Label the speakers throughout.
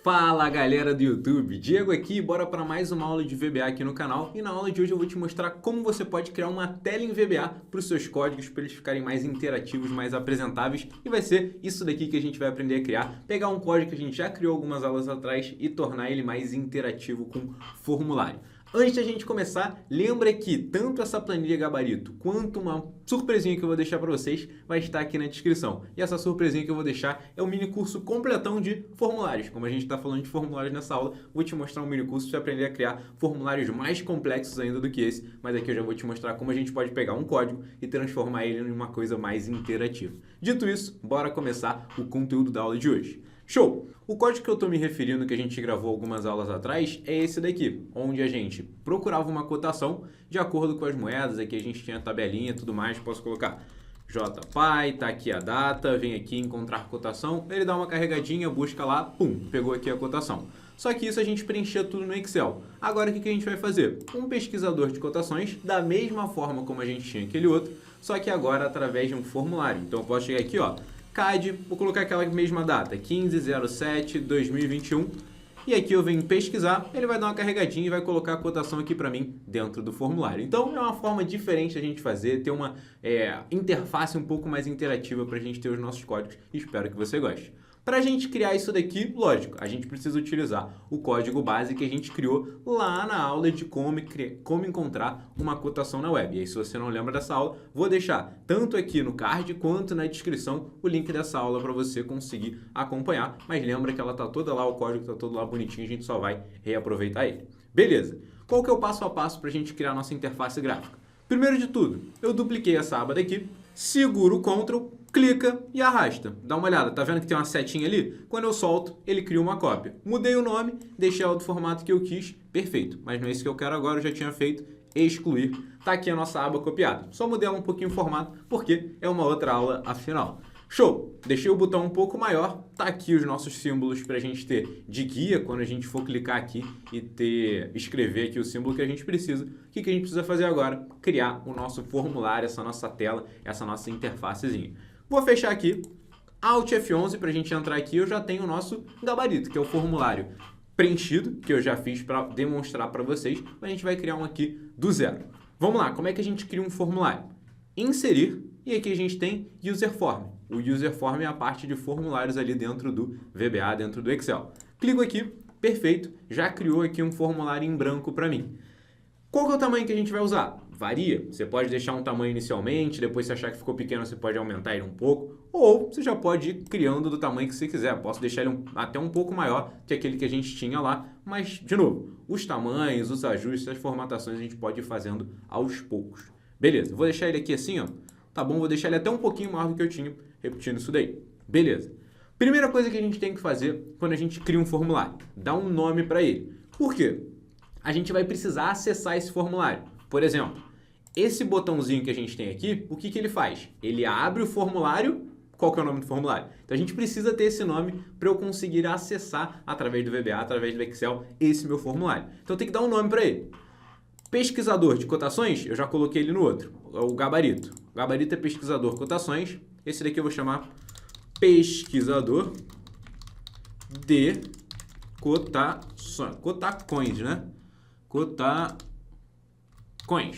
Speaker 1: Fala galera do YouTube, Diego aqui, bora para mais uma aula de VBA aqui no canal e na aula de hoje eu vou te mostrar como você pode criar uma tela em VBA para os seus códigos, para eles ficarem mais interativos, mais apresentáveis e vai ser isso daqui que a gente vai aprender a criar, pegar um código que a gente já criou algumas aulas atrás e tornar ele mais interativo com formulário. Antes da gente começar, lembra que tanto essa planilha gabarito quanto uma surpresinha que eu vou deixar para vocês vai estar aqui na descrição. E essa surpresinha que eu vou deixar é um mini curso completão de formulários. Como a gente está falando de formulários nessa aula, vou te mostrar um mini curso para aprender a criar formulários mais complexos ainda do que esse. Mas aqui eu já vou te mostrar como a gente pode pegar um código e transformar ele em uma coisa mais interativa. Dito isso, bora começar o conteúdo da aula de hoje. Show! O código que eu estou me referindo, que a gente gravou algumas aulas atrás, é esse daqui, onde a gente procurava uma cotação de acordo com as moedas. Aqui a gente tinha a tabelinha e tudo mais, posso colocar JPY, tá aqui a data, vem aqui encontrar cotação, ele dá uma carregadinha, busca lá, pum, pegou aqui a cotação. Só que isso a gente preenchia tudo no Excel. Agora o que a gente vai fazer? Um pesquisador de cotações, da mesma forma como a gente tinha aquele outro, só que agora através de um formulário. Então eu posso chegar aqui, ó, CAD, vou colocar aquela mesma data, 15/07/2021, e aqui eu venho pesquisar, ele vai dar uma carregadinha e vai colocar a cotação aqui para mim dentro do formulário. Então é uma forma diferente a gente fazer, ter uma interface um pouco mais interativa para a gente ter os nossos códigos, e espero que você goste. Para a gente criar isso daqui, lógico, a gente precisa utilizar o código base que a gente criou lá na aula de como encontrar uma cotação na web. E aí, se você não lembra dessa aula, vou deixar tanto aqui no card quanto na descrição o link dessa aula para você conseguir acompanhar. Mas lembra que ela está toda lá, o código está todo lá bonitinho, a gente só vai reaproveitar ele. Beleza, qual que é o passo a passo para a gente criar a nossa interface gráfica? Primeiro de tudo, eu dupliquei essa aba daqui, seguro o Ctrl, clica e arrasta. Dá uma olhada, tá vendo que tem uma setinha ali? Quando eu solto, ele cria uma cópia. Mudei o nome, deixei ela do formato que eu quis, perfeito. Mas não é isso que eu quero agora, eu já tinha feito, excluir. Tá aqui a nossa aba copiada. Só mudei ela um pouquinho o formato, porque é uma outra aula afinal. Show! Deixei o botão um pouco maior, tá aqui os nossos símbolos para a gente ter de guia quando a gente for clicar aqui e escrever aqui o símbolo que a gente precisa. O que a gente precisa fazer agora? Criar o nosso formulário, essa nossa tela, essa nossa interfacezinha. Vou fechar aqui, Alt F11 para a gente entrar aqui, eu já tenho o nosso gabarito, que é o formulário preenchido, que eu já fiz para demonstrar para vocês, mas a gente vai criar um aqui do zero. Vamos lá, como é que a gente cria um formulário? Inserir, e aqui a gente tem User Form. O User Form é a parte de formulários ali dentro do VBA, dentro do Excel. Clico aqui, perfeito, já criou aqui um formulário em branco para mim. Qual que é o tamanho que a gente vai usar? Varia. Você pode deixar um tamanho inicialmente, depois se achar que ficou pequeno você pode aumentar ele um pouco, ou você já pode ir criando do tamanho que você quiser. Posso deixar ele até um pouco maior que aquele que a gente tinha lá, mas, de novo, os tamanhos, os ajustes, as formatações a gente pode ir fazendo aos poucos. Beleza, vou deixar ele aqui assim, ó. Tá bom, vou deixar ele até um pouquinho maior do que eu tinha, repetindo isso daí. Beleza. Primeira coisa que a gente tem que fazer quando a gente cria um formulário, dar um nome para ele. Por quê? A gente vai precisar acessar esse formulário. Por exemplo, esse botãozinho que a gente tem aqui, o que ele faz? Ele abre o formulário. Qual que é o nome do formulário? Então a gente precisa ter esse nome para eu conseguir acessar através do VBA, através do Excel, esse meu formulário. Então tem que dar um nome para ele. Pesquisador de cotações, eu já coloquei ele no outro, o gabarito. O gabarito é pesquisador cotações. Esse daqui eu vou chamar pesquisador de cotações, cotacões, né? Cotacões,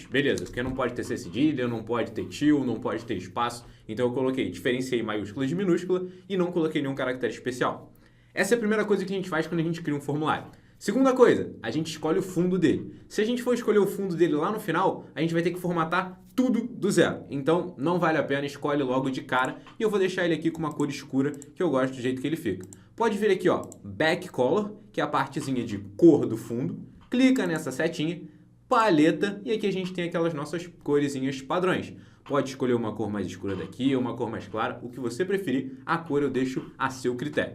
Speaker 1: beleza, porque não pode ter C cedilha, não pode ter tio, não pode ter espaço. Então eu coloquei, diferenciei maiúscula de minúscula e não coloquei nenhum caractere especial. Essa é a primeira coisa que a gente faz quando a gente cria um formulário. Segunda coisa, a gente escolhe o fundo dele. Se a gente for escolher o fundo dele lá no final, a gente vai ter que formatar tudo do zero. Então não vale a pena, escolhe logo de cara. E eu vou deixar ele aqui com uma cor escura, que eu gosto do jeito que ele fica. Pode vir aqui, ó, Back Color, que é a partezinha de cor do fundo. Clica nessa setinha, paleta, e aqui a gente tem aquelas nossas coresinhas padrões. Pode escolher uma cor mais escura daqui, uma cor mais clara, o que você preferir, a cor eu deixo a seu critério.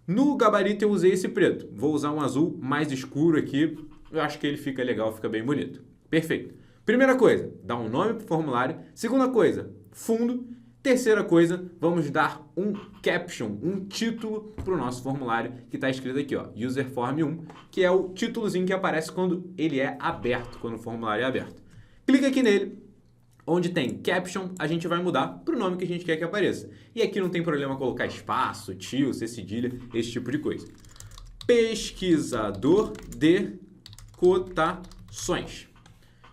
Speaker 1: No gabarito eu usei esse preto, vou usar um azul mais escuro aqui, eu acho que ele fica legal, fica bem bonito. Perfeito. Primeira coisa, dá um nome para o formulário. Segunda coisa, fundo. Terceira coisa, vamos dar um caption, um título para o nosso formulário que está escrito aqui, ó, User Form 1, que é o títulozinho que aparece quando ele é aberto, quando o formulário é aberto. Clica aqui nele, onde tem caption, a gente vai mudar para o nome que a gente quer que apareça. E aqui não tem problema colocar espaço, tio, C cedilha, esse tipo de coisa. pesquisador de cotações.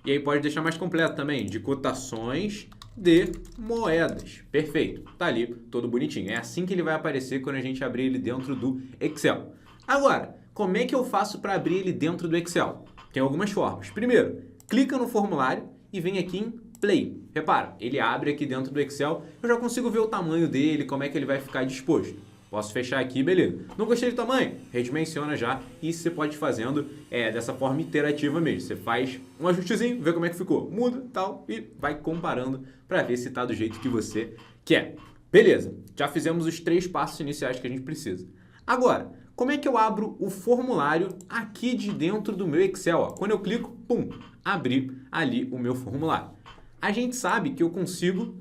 Speaker 1: E aí pode deixar mais completo também, de cotações de moedas. Perfeito. Tá ali, todo bonitinho. É assim que ele vai aparecer quando a gente abrir ele dentro do Excel. Agora, como é que eu faço para abrir ele dentro do Excel? Tem algumas formas. Primeiro, clica no formulário e vem aqui em Play. Repara, ele abre aqui dentro do Excel, eu já consigo ver o tamanho dele, como é que ele vai ficar disposto. Posso fechar aqui, beleza. Não gostei do tamanho? Redimensiona já e você pode ir fazendo dessa forma iterativa mesmo. Você faz um ajustezinho, vê como é que ficou, muda tal e vai comparando para ver se está do jeito que você quer. Beleza, já fizemos os 3 passos iniciais que a gente precisa. Agora, como é que eu abro o formulário aqui de dentro do meu Excel? Ó? Quando eu clico, pum, abri ali o meu formulário. A gente sabe que eu consigo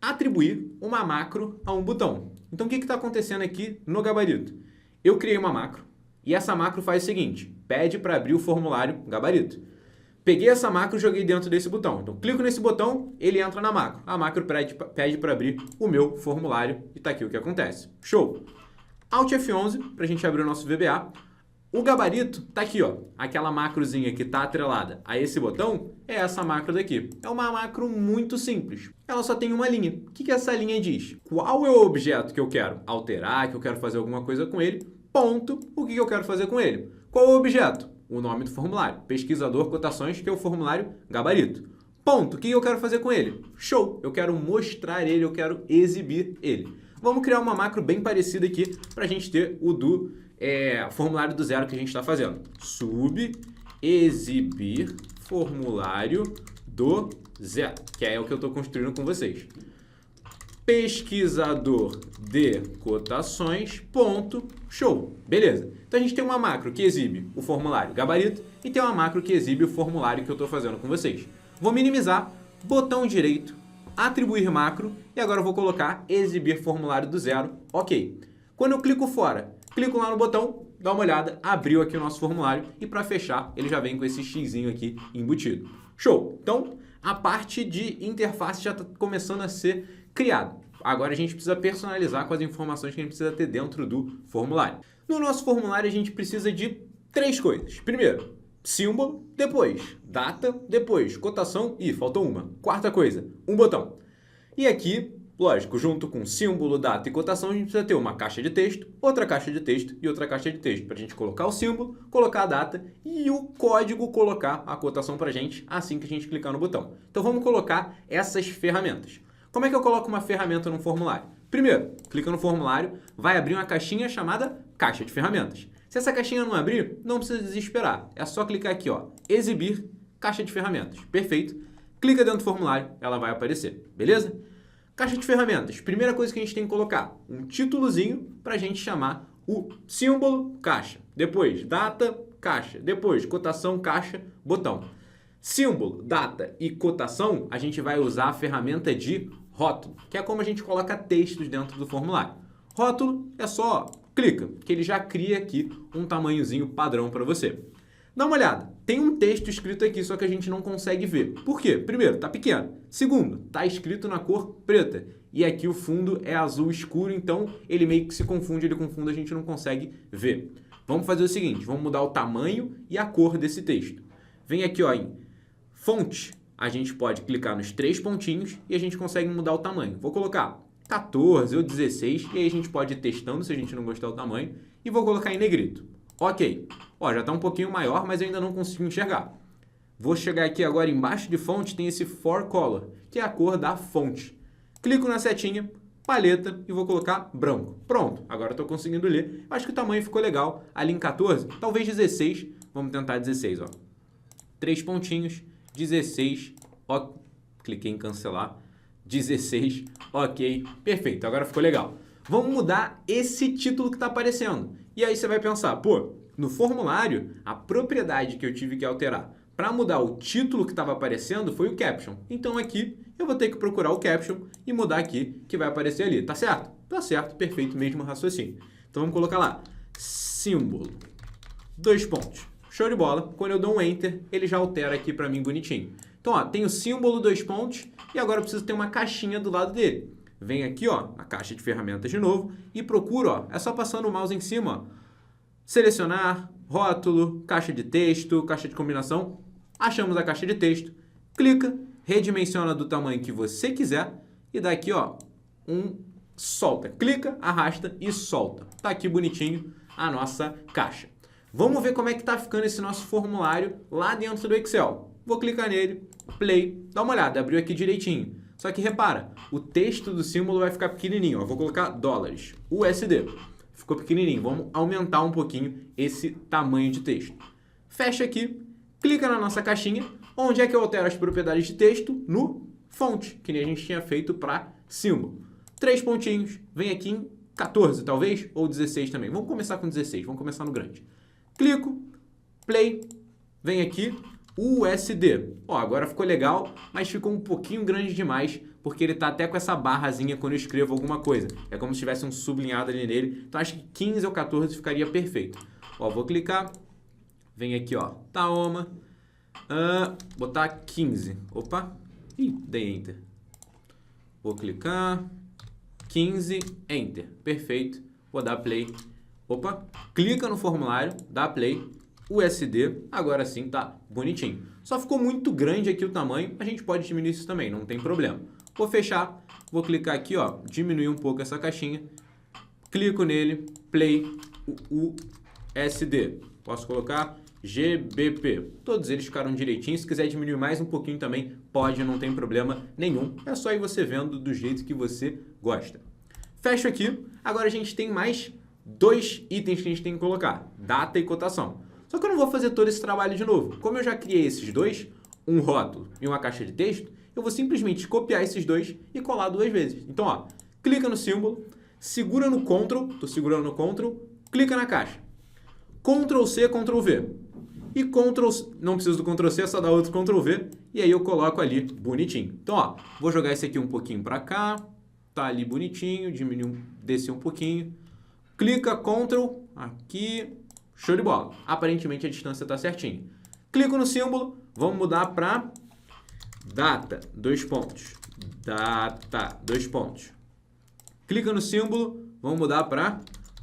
Speaker 1: atribuir uma macro a um botão. Então, o que está acontecendo aqui no gabarito? Eu criei uma macro e essa macro faz o seguinte, pede para abrir o formulário gabarito. Peguei essa macro e joguei dentro desse botão. Então, clico nesse botão, ele entra na macro. A macro pede para abrir o meu formulário e está aqui o que acontece. Show! Alt F11 para a gente abrir o nosso VBA. O gabarito tá aqui, ó. Aquela macrozinha que tá atrelada a esse botão é essa macro daqui. É uma macro muito simples. Ela só tem uma linha. O que essa linha diz? Qual é o objeto que eu quero alterar, que eu quero fazer alguma coisa com ele? Ponto. O que eu quero fazer com ele? Qual é o objeto? O nome do formulário. Pesquisador cotações, que é o formulário gabarito. Ponto. O que eu quero fazer com ele? Show. Eu quero mostrar ele, eu quero exibir ele. Vamos criar uma macro bem parecida aqui para a gente ter o do formulário do zero que a gente está fazendo. Exibir formulário do zero, que é o que eu estou construindo com vocês. Pesquisador de cotações, ponto, show. Beleza. Então a gente tem uma macro que exibe o formulário gabarito e tem uma macro que exibe o formulário que eu estou fazendo com vocês. Vou minimizar, botão direito, atribuir macro e agora eu vou colocar exibir formulário do zero, ok. Quando eu clico fora, clico lá no botão, dá uma olhada, abriu aqui o nosso formulário e para fechar ele já vem com esse xizinho aqui embutido. Show! Então a parte de interface já está começando a ser criada. Agora a gente precisa personalizar com as informações que a gente precisa ter dentro do formulário. No nosso formulário a gente precisa de 3 coisas. Primeiro, símbolo, depois data, depois cotação e faltou uma. 4ª coisa, um botão. E aqui, lógico, junto com símbolo, data e cotação, a gente precisa ter uma caixa de texto, outra caixa de texto e outra caixa de texto. Para a gente colocar o símbolo, colocar a data e o código colocar a cotação para a gente assim que a gente clicar no botão. Então vamos colocar essas ferramentas. Como é que eu coloco uma ferramenta no formulário? Primeiro, clica no formulário, vai abrir uma caixinha chamada caixa de ferramentas. Se essa caixinha não abrir, não precisa desesperar. É só clicar aqui, ó, exibir caixa de ferramentas. Perfeito. Clica dentro do formulário, ela vai aparecer. Beleza? Caixa de ferramentas. Primeira coisa que a gente tem que colocar, um títulozinho para a gente chamar o símbolo caixa. Depois, data, caixa. Depois, cotação, caixa, botão. Símbolo, data e cotação, a gente vai usar a ferramenta de rótulo, que é como a gente coloca textos dentro do formulário. Rótulo é só clica, que ele já cria aqui um tamanhozinho padrão para você. Dá uma olhada, tem um texto escrito aqui, só que a gente não consegue ver. Por quê? Primeiro, tá pequeno. Segundo, tá escrito na cor preta. E aqui o fundo é azul escuro, então ele meio que se confunde, ele confunde, a gente não consegue ver. Vamos fazer o seguinte, vamos mudar o tamanho e a cor desse texto. Vem aqui, ó, em fonte, a gente pode clicar nos 3 pontinhos e a gente consegue mudar o tamanho. Vou colocar 14 ou 16 e aí a gente pode ir testando se a gente não gostar do tamanho e vou colocar em negrito. Ok, ó, já está um pouquinho maior, mas eu ainda não consigo enxergar. Vou chegar aqui agora embaixo de fonte, tem esse for color, que é a cor da fonte. Clico na setinha, paleta e vou colocar branco. Pronto, agora estou conseguindo ler. Acho que o tamanho ficou legal. Ali em 14, talvez 16. Vamos tentar 16, ó. 3 pontinhos, 16, ó. Cliquei em cancelar. 16, ok, perfeito, agora ficou legal. Vamos mudar esse título que está aparecendo. E aí você vai pensar, pô, no formulário, a propriedade que eu tive que alterar para mudar o título que estava aparecendo foi o caption. Então aqui eu vou ter que procurar o caption e mudar aqui que vai aparecer ali. Tá certo? Tá certo, perfeito, mesmo raciocínio. Então vamos colocar lá, símbolo, 2 pontos. Show de bola. Quando eu dou um Enter, ele já altera aqui para mim bonitinho. Então, ó, tem o símbolo 2 pontos e agora eu preciso ter uma caixinha do lado dele. Vem aqui, ó, a caixa de ferramentas de novo e procuro, ó, é só passando o mouse em cima, ó, Selecionar, rótulo, caixa de texto, caixa de combinação. Achamos a caixa de texto, clica, redimensiona do tamanho que você quiser e dá aqui, ó, solta. Clica, arrasta e solta. Tá aqui bonitinho a nossa caixa. Vamos ver como é que tá ficando esse nosso formulário lá dentro do Excel. Vou clicar nele, play, dá uma olhada, abriu aqui direitinho. Só que repara, o texto do símbolo vai ficar pequenininho, ó. Vou colocar dólares, USD. Ficou pequenininho, vamos aumentar um pouquinho esse tamanho de texto. Fecha aqui, clica na nossa caixinha. Onde é que eu altero as propriedades de texto? No fonte, que nem a gente tinha feito para símbolo. 3 pontinhos, vem aqui em 14 talvez, ou 16 também. Vamos começar com 16, vamos começar no grande. Clico, play, vem aqui, USD. Ó, agora ficou legal, mas ficou um pouquinho grande demais, porque ele está até com essa barrazinha quando eu escrevo alguma coisa. É como se tivesse um sublinhado ali nele. Então acho que 15 ou 14 ficaria perfeito. Ó, vou clicar, vem aqui, ó, Taoma, botar 15. Opa, ih, dei Enter. Vou clicar, 15, Enter. Perfeito. Vou dar Play. Opa, clica no formulário, dá Play. USD, agora sim tá bonitinho. Só ficou muito grande aqui o tamanho, a gente pode diminuir isso também, não tem problema. Vou fechar, vou clicar aqui, ó, diminuir um pouco essa caixinha. Clico nele, Play, USD. Posso colocar GBP. Todos eles ficaram direitinho. Se quiser diminuir mais um pouquinho também, pode, não tem problema nenhum. É só ir você vendo do jeito que você gosta. Fecho aqui. Agora a gente tem mais 2 itens que a gente tem que colocar. Data e cotação. Só que eu não vou fazer todo esse trabalho de novo. Como eu já criei esses dois, um rótulo e uma caixa de texto, eu vou simplesmente copiar esses dois e colar 2 vezes. Então, ó, clica no símbolo, segura no Ctrl, tô segurando no Ctrl, clica na caixa. Ctrl C, Ctrl V. E não preciso do Ctrl C, é só dar outro Ctrl V. E aí eu coloco ali bonitinho. Então, ó, vou jogar esse aqui um pouquinho para cá. Tá ali bonitinho, diminuir, descer um pouquinho. Clica, Ctrl, aqui, show de bola. Aparentemente a distância tá certinha. Clico no símbolo, vamos mudar para data, 2 pontos. Data, 2 pontos. Clica no símbolo, vamos mudar para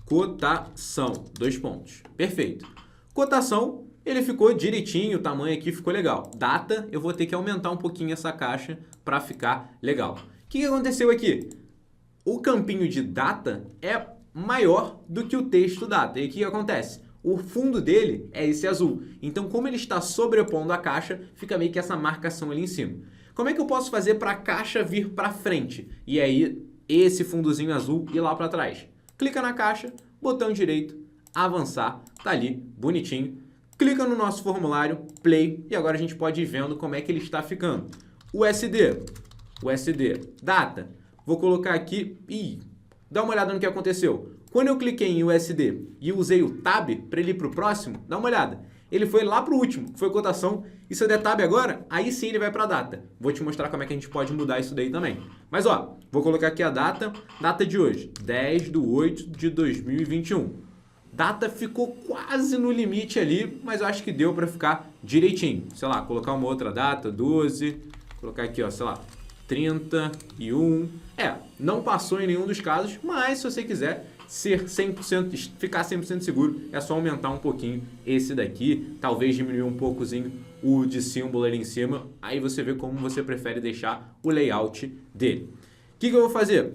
Speaker 1: cotação, 2 pontos. Perfeito. Cotação, ele ficou direitinho, o tamanho aqui ficou legal. Data, eu vou ter que aumentar um pouquinho essa caixa para ficar legal. O que aconteceu aqui? O campinho de data é maior do que o texto data. E o que acontece? O fundo dele é esse azul. Então, como ele está sobrepondo a caixa, fica meio que essa marcação ali em cima. Como é que eu posso fazer para a caixa vir para frente? E aí, esse fundozinho azul ir lá para trás? Clica na caixa, botão direito, avançar, tá ali, bonitinho. Clica no nosso formulário, play, e agora a gente pode ir vendo como é que ele está ficando. USD, data. Vou colocar aqui, dá uma olhada no que aconteceu. Quando eu cliquei em USD e usei o Tab para ele ir para o próximo, dá uma olhada. Ele foi lá para o último, que foi cotação. E se eu der Tab agora, aí sim ele vai para a data. Vou te mostrar como é que a gente pode mudar isso daí também. Mas ó, vou colocar aqui a data de hoje, 10/8/2021. Data ficou quase no limite ali, mas eu acho que deu para ficar direitinho. Sei lá, colocar uma outra data, 12, colocar aqui, ó, sei lá, 31. Não passou em nenhum dos casos, mas se você quiser ser 100%, ficar 100% seguro, é só aumentar um pouquinho esse daqui, talvez diminuir um poucozinho o de símbolo ali em cima, aí você vê como você prefere deixar o layout dele. O que eu vou fazer?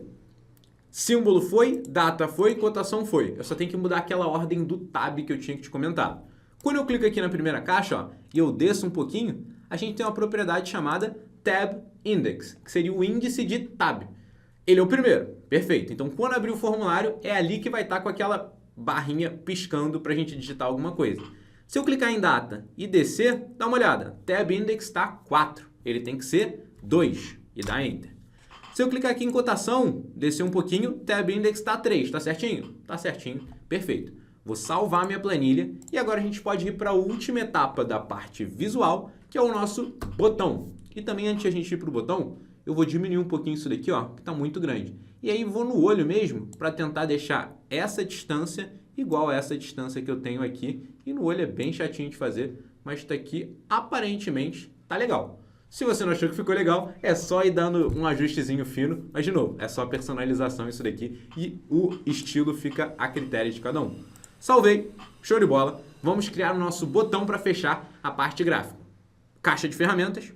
Speaker 1: Símbolo foi, data foi, cotação foi. Eu só tenho que mudar aquela ordem do tab que eu tinha que te comentar. Quando eu clico aqui na primeira caixa, ó, e eu desço um pouquinho, a gente tem uma propriedade chamada Tab Index, que seria o índice de tab. Ele é o primeiro, perfeito. Então, quando abrir o formulário, é ali que vai estar com aquela barrinha piscando para a gente digitar alguma coisa. Se eu clicar em data e descer, dá uma olhada. Tab Index está 4. Ele tem que ser 2 e dá Enter. Se eu clicar aqui em cotação, descer um pouquinho, Tab Index está 3. Tá certinho? Tá certinho. Perfeito. Vou salvar minha planilha e agora a gente pode ir para a última etapa da parte visual, que é o nosso botão. E também antes de a gente ir para o botão, eu vou diminuir um pouquinho isso daqui, ó, que está muito grande. E aí vou no olho mesmo para tentar deixar essa distância igual a essa distância que eu tenho aqui. E no olho é bem chatinho de fazer, mas está aqui aparentemente tá legal. Se você não achou que ficou legal, é só ir dando um ajustezinho fino. Mas de novo, é só personalização isso daqui e o estilo fica a critério de cada um. Salvei, show de bola. Vamos criar o nosso botão para fechar a parte gráfica. Caixa de ferramentas.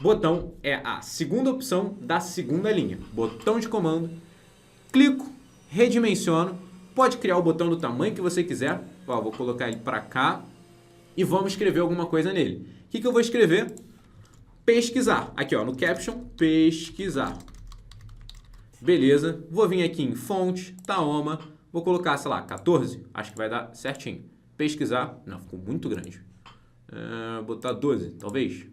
Speaker 1: Botão é a segunda opção da segunda linha. Botão de comando. Clico, redimensiono. Pode criar o botão do tamanho que você quiser. Ó, vou colocar ele para cá e vamos escrever alguma coisa nele. O que eu vou escrever? Pesquisar. Aqui, ó, no caption, pesquisar. Beleza. Vou vir aqui em fonte, Taoma. Vou colocar, sei lá, 14. Acho que vai dar certinho. Pesquisar. Não, ficou muito grande. Botar 12, talvez.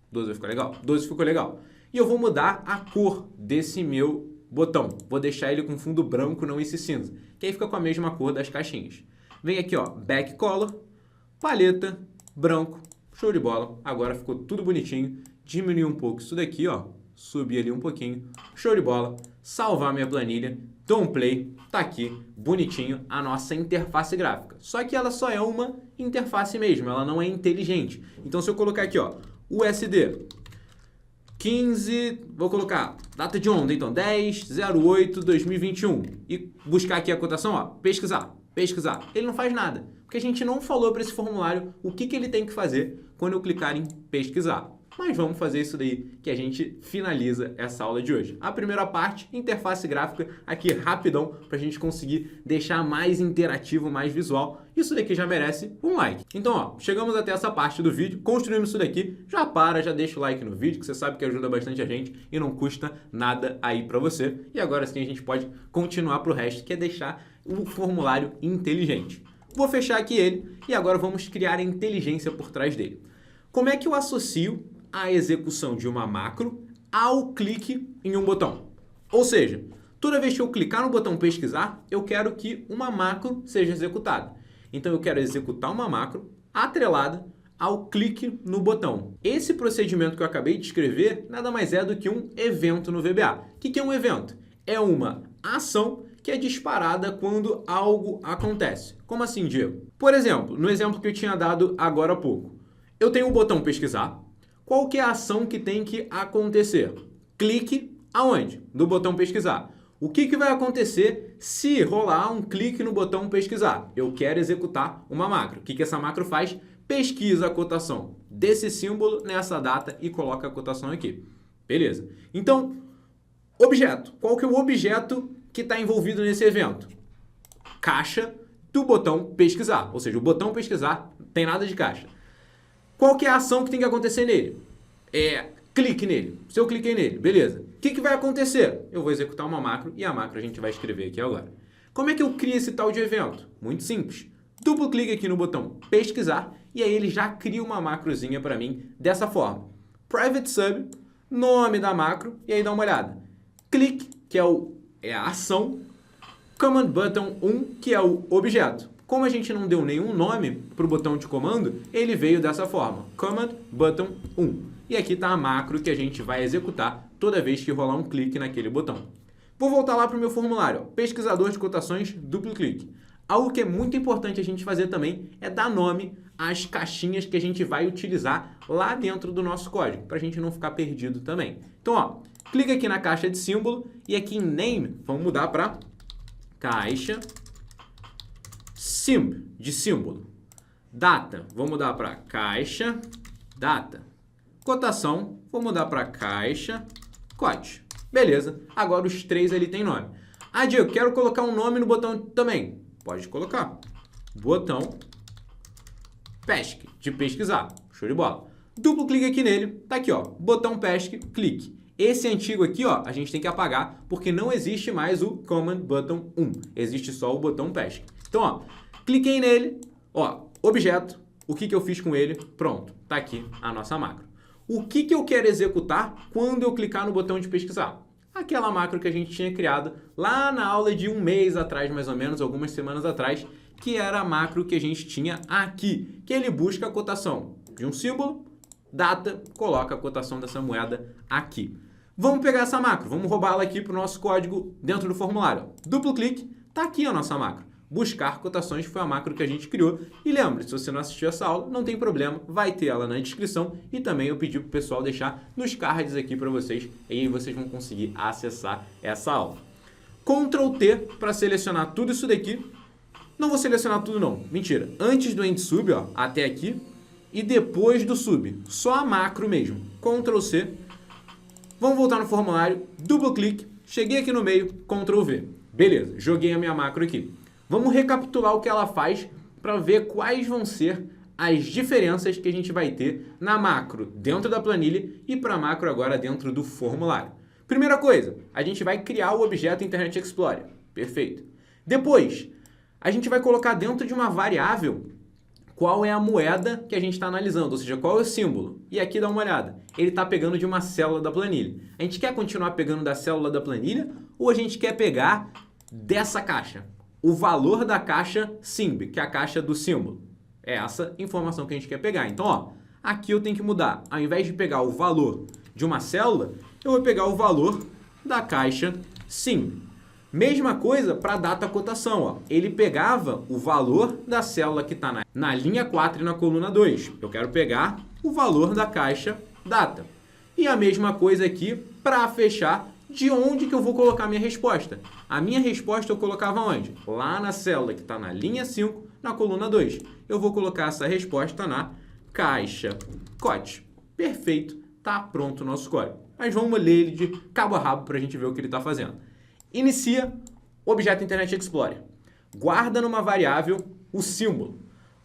Speaker 1: 12 vai ficar legal? 12 ficou legal. E eu vou mudar a cor desse meu botão. Vou deixar ele com fundo branco, não esse cinza. Que aí fica com a mesma cor das caixinhas. Vem aqui, ó, back color, paleta, branco. Show de bola. Agora ficou tudo bonitinho. Diminuir um pouco isso daqui, ó. Subir ali um pouquinho. Show de bola. Salvar minha planilha. Dou um play. Tá aqui, bonitinho, a nossa interface gráfica. Só que ela só é uma interface mesmo. Ela não é inteligente. Então, se eu colocar aqui, ó, USD 15, vou colocar data de ontem, então 10/08/2021 e buscar aqui a cotação, ó, pesquisar. Ele não faz nada, porque a gente não falou para esse formulário o que ele tem que fazer quando eu clicar em pesquisar. Mas vamos fazer isso daí que a gente finaliza essa aula de hoje. A primeira parte, interface gráfica, aqui rapidão, para a gente conseguir deixar mais interativo, mais visual. Isso daqui já merece um like. Então, ó, chegamos até essa parte do vídeo, construímos isso daqui, já deixa o like no vídeo, que você sabe que ajuda bastante a gente e não custa nada aí para você. E agora sim a gente pode continuar para o resto, que é deixar o formulário inteligente. Vou fechar aqui ele e agora vamos criar a inteligência por trás dele. Como é que eu associo a execução de uma macro ao clique em um botão? Ou seja, toda vez que eu clicar no botão pesquisar, eu quero que uma macro seja executada. Então eu quero executar uma macro atrelada ao clique no botão. Esse procedimento que eu acabei de escrever nada mais é do que um evento no VBA. O que é um evento? É uma ação que é disparada quando algo acontece. Como assim, Diego? Por exemplo, no exemplo que eu tinha dado agora há pouco. Eu tenho o botão pesquisar. Qual que é a ação que tem que acontecer? Clique aonde? No botão pesquisar. O que vai acontecer se rolar um clique no botão pesquisar? Eu quero executar uma macro. O que essa macro faz? Pesquisa a cotação desse símbolo nessa data e coloca a cotação aqui. Beleza. Então, objeto. Qual que é o objeto que está envolvido nesse evento? Caixa do botão pesquisar. Ou seja, o botão pesquisar não tem nada de caixa. Qual que é a ação que tem que acontecer nele? Clique nele. Se eu cliquei nele, beleza. O que vai acontecer? Eu vou executar uma macro e a macro a gente vai escrever aqui agora. Como é que eu crio esse tal de evento? Muito simples. Duplo clique aqui no botão pesquisar e aí ele já cria uma macrozinha para mim dessa forma. Private sub, nome da macro e aí dá uma olhada. Clique, que é a ação. Command button 1, que é o objeto. Como a gente não deu nenhum nome para o botão de comando, ele veio dessa forma. Command button 1. E aqui está a macro que a gente vai executar toda vez que rolar um clique naquele botão. Vou voltar lá para o meu formulário. Ó. Pesquisador de cotações, duplo clique. Algo que é muito importante a gente fazer também é dar nome às caixinhas que a gente vai utilizar lá dentro do nosso código, para a gente não ficar perdido também. Então, ó, clica aqui na caixa de símbolo e aqui em name, vamos mudar para caixa de símbolo. Data, vou mudar para caixa data. Cotação, vou mudar para caixa cote. Beleza, agora os três ali tem nome. Ah, Diego, quero colocar um nome no botão também. Pode colocar. Botão pesque, de pesquisar. Show de bola. Duplo clique aqui nele, tá aqui, ó. Botão pesque, clique. Esse antigo aqui, ó, a gente tem que apagar porque não existe mais o Command Button 1. Existe só o botão pesque. Então, ó, cliquei nele, ó, objeto, o que eu fiz com ele? Pronto, tá aqui a nossa macro. O que eu quero executar quando eu clicar no botão de pesquisar? Aquela macro que a gente tinha criado lá na aula de um mês atrás, mais ou menos, algumas semanas atrás, que era a macro que a gente tinha aqui, que ele busca a cotação de um símbolo, data, coloca a cotação dessa moeda aqui. Vamos pegar essa macro, vamos roubá-la aqui para o nosso código dentro do formulário. Duplo clique, tá aqui a nossa macro. Buscar cotações foi a macro que a gente criou. E lembre, se você não assistiu essa aula, não tem problema, vai ter ela na descrição. E também eu pedi para o pessoal deixar nos cards aqui para vocês. E aí vocês vão conseguir acessar essa aula. Ctrl T para selecionar tudo isso daqui. Não vou selecionar tudo não, mentira. Antes do end sub, ó, até aqui, e depois do sub, só a macro mesmo. Ctrl C, vamos voltar no formulário, duplo clique, cheguei aqui no meio, Ctrl V. Beleza, joguei a minha macro aqui. Vamos recapitular o que ela faz para ver quais vão ser as diferenças que a gente vai ter na macro dentro da planilha e para a macro agora dentro do formulário. Primeira coisa, a gente vai criar o objeto Internet Explorer. Perfeito. Depois, a gente vai colocar dentro de uma variável qual é a moeda que a gente está analisando, ou seja, qual é o símbolo. E aqui dá uma olhada, ele está pegando de uma célula da planilha. A gente quer continuar pegando da célula da planilha ou a gente quer pegar dessa caixa? O valor da caixa SIMB, que é a caixa do símbolo. É essa informação que a gente quer pegar. Então, ó, aqui eu tenho que mudar. Ao invés de pegar o valor de uma célula, eu vou pegar o valor da caixa SIMB. Mesma coisa para a data cotação. Ó. Ele pegava o valor da célula que está na linha 4 e na coluna 2. Eu quero pegar o valor da caixa data. E a mesma coisa aqui para fechar de onde que eu vou colocar a minha resposta. A minha resposta eu colocava onde? Lá na célula que está na linha 5, na coluna 2. Eu vou colocar essa resposta na caixa COT. Perfeito, está pronto o nosso código. Mas vamos ler ele de cabo a rabo para a gente ver o que ele está fazendo. Inicia objeto Internet Explorer. Guarda numa variável o símbolo.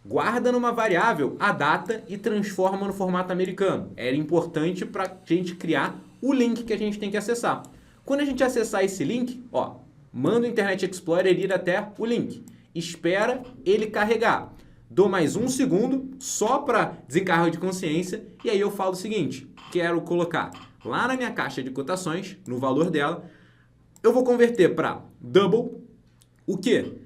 Speaker 1: Guarda numa variável a data e transforma no formato americano. Era importante para a gente criar o link que a gente tem que acessar. Quando a gente acessar esse link, ó, manda o Internet Explorer ir até o link. Espera ele carregar. Dou mais um segundo só para desencargo de consciência e aí eu falo o seguinte, quero colocar lá na minha caixa de cotações, no valor dela, eu vou converter para double, o quê?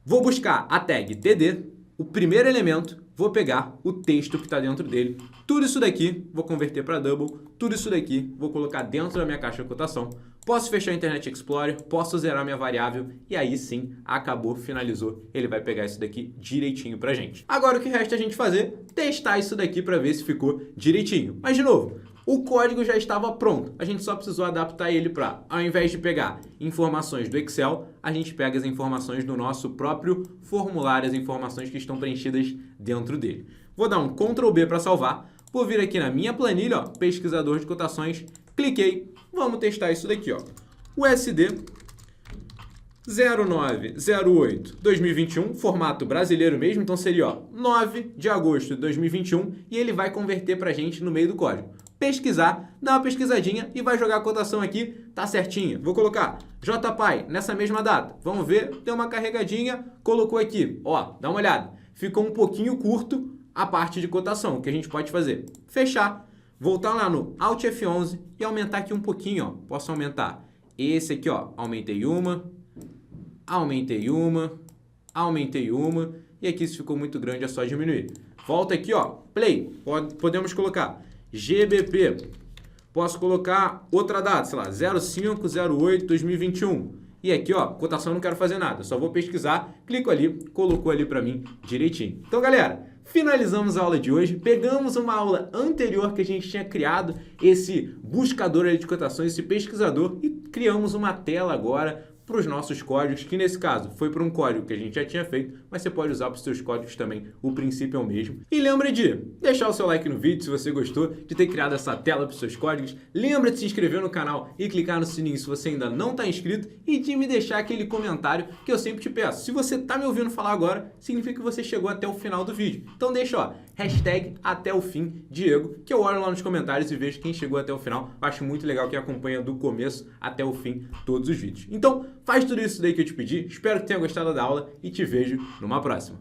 Speaker 1: Vou buscar a tag TD, o primeiro elemento, vou pegar o texto que está dentro dele, tudo isso daqui vou converter para double, tudo isso daqui vou colocar dentro da minha caixa de cotação, posso fechar o Internet Explorer, posso zerar minha variável e aí sim, acabou, finalizou, ele vai pegar isso daqui direitinho pra gente. Agora o que resta a gente fazer? Testar isso daqui para ver se ficou direitinho. Mas de novo, o código já estava pronto, a gente só precisou adaptar ele para, ao invés de pegar informações do Excel, a gente pega as informações do nosso próprio formulário, as informações que estão preenchidas dentro dele. Vou dar um Ctrl B para salvar, vou vir aqui na minha planilha, ó, pesquisador de cotações, cliquei, vamos testar isso daqui, ó. USD 0908-2021, formato brasileiro mesmo, então seria ó, 9 de agosto de 2021 e ele vai converter para a gente no meio do código. Pesquisar, dá uma pesquisadinha e vai jogar a cotação aqui, tá certinha. Vou colocar JPY nessa mesma data. Vamos ver, deu uma carregadinha, colocou aqui. Ó, dá uma olhada. Ficou um pouquinho curto a parte de cotação. O que a gente pode fazer? Fechar, voltar lá no Alt F11 e aumentar aqui um pouquinho, ó. Posso aumentar esse aqui, ó. Aumentei uma, e aqui se ficou muito grande é só diminuir. Volta aqui, ó. Play, podemos colocar GBP, posso colocar outra data, sei lá, 05/08/2021. E aqui, ó, cotação não quero fazer nada, só vou pesquisar, clico ali, colocou ali para mim direitinho. Então, galera, finalizamos a aula de hoje, pegamos uma aula anterior que a gente tinha criado esse buscador ali de cotações, esse pesquisador, e criamos uma tela agora para os nossos códigos, que nesse caso foi para um código que a gente já tinha feito, mas você pode usar para os seus códigos também, o princípio é o mesmo. E lembra de deixar o seu like no vídeo se você gostou de ter criado essa tela para os seus códigos, lembra de se inscrever no canal e clicar no sininho se você ainda não está inscrito e de me deixar aquele comentário que eu sempre te peço. Se você está me ouvindo falar agora, significa que você chegou até o final do vídeo. Então deixa, ó, hashtag até o fim, Diego, que eu olho lá nos comentários e vejo quem chegou até o final. Eu acho muito legal quem acompanha do começo até o fim todos os vídeos. Então, faz tudo isso daí que eu te pedi, espero que tenha gostado da aula e te vejo numa próxima.